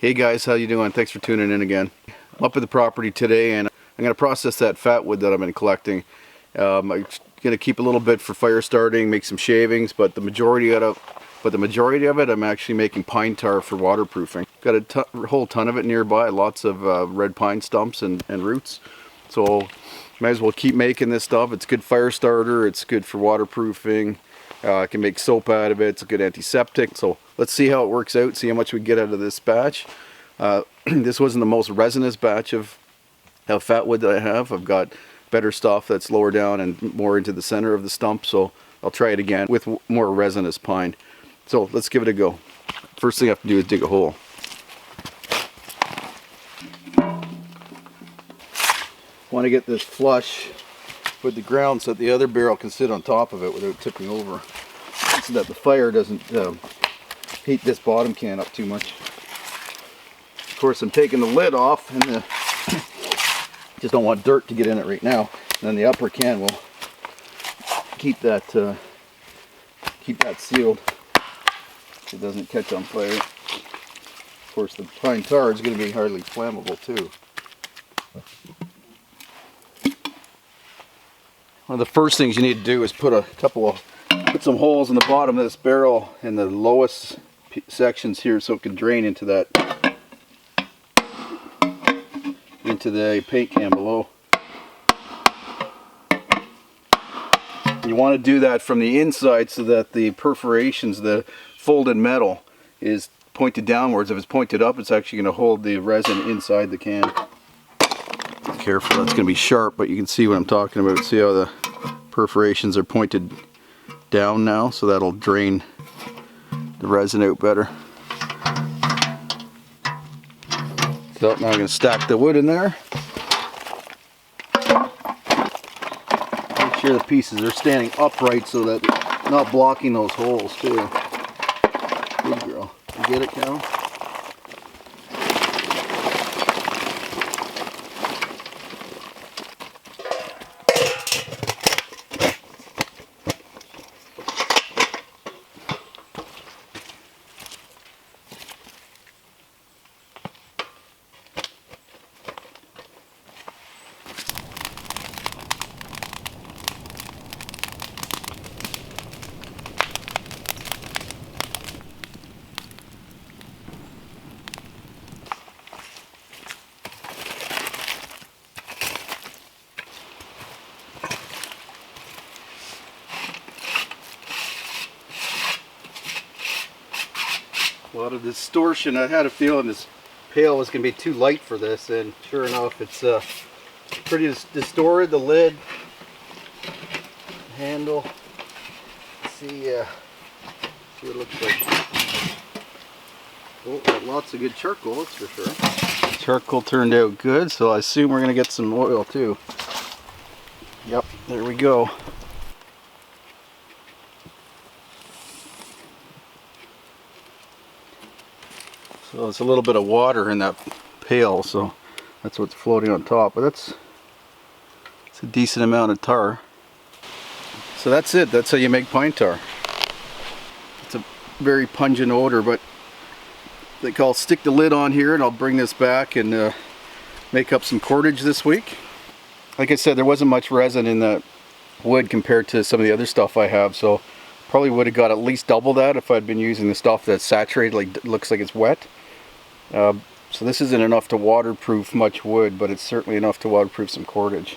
Hey guys, how you doing? Thanks for tuning in again. I'm up at the property today and I'm going to process that fatwood that I've been collecting. I'm going to keep a little bit for fire starting, make some shavings, but the majority of it I'm actually making pine tar for waterproofing. Got a whole ton of it nearby, lots of red pine stumps and roots. So might as well keep making this stuff. It's good fire starter, it's good for waterproofing. I can make soap out of it, it's a good antiseptic. So let's see how it works out, see how much we get out of this batch. This wasn't the most resinous batch of fatwood that I have. I've got better stuff that's lower down and more into the center of the stump, so I'll try it again with more resinous pine. So let's give it a go. First thing I have to do is dig a hole. Want to get this flush with the ground so that the other barrel can sit on top of it without tipping over, so that the fire doesn't heat this bottom can up too much. Of course, I'm taking the lid off, and just don't want dirt to get in it right now. And then the upper can will keep that sealed so it doesn't catch on fire. Of course, the pine tar is going to be hardly flammable too. One of the first things you need to do is put some holes in the bottom of this barrel in the lowest sections here, so it can drain into the paint can below. You want to do that from the inside so that the perforations, the folded metal, is pointed downwards. If it's pointed up, it's actually going to hold the resin inside the can. Careful, that's going to be sharp, but you can see what I'm talking about. See how the perforations are pointed down now, so that'll drain the resin out better. So now I'm going to stack the wood in there. Make sure the pieces are standing upright so that they're not blocking those holes too. Good girl. You get it, Cal? A lot of distortion. I had a feeling this pail was going to be too light for this, and sure enough, it's pretty distorted. The lid, handle. Let's see what it looks like. Oh, got lots of good charcoal, that's for sure. Charcoal turned out good, so I assume we're going to get some oil too. Yep, there we go. So it's a little bit of water in that pail, so that's what's floating on top. But it's a decent amount of tar. So that's it. That's how you make pine tar. It's a very pungent odor, but I think I'll stick the lid on here and I'll bring this back and make up some cordage this week. Like I said, there wasn't much resin in the wood compared to some of the other stuff I have, so probably would have got at least double that if I'd been using the stuff that's saturated, like looks like it's wet. So this isn't enough to waterproof much wood, but it's certainly enough to waterproof some cordage.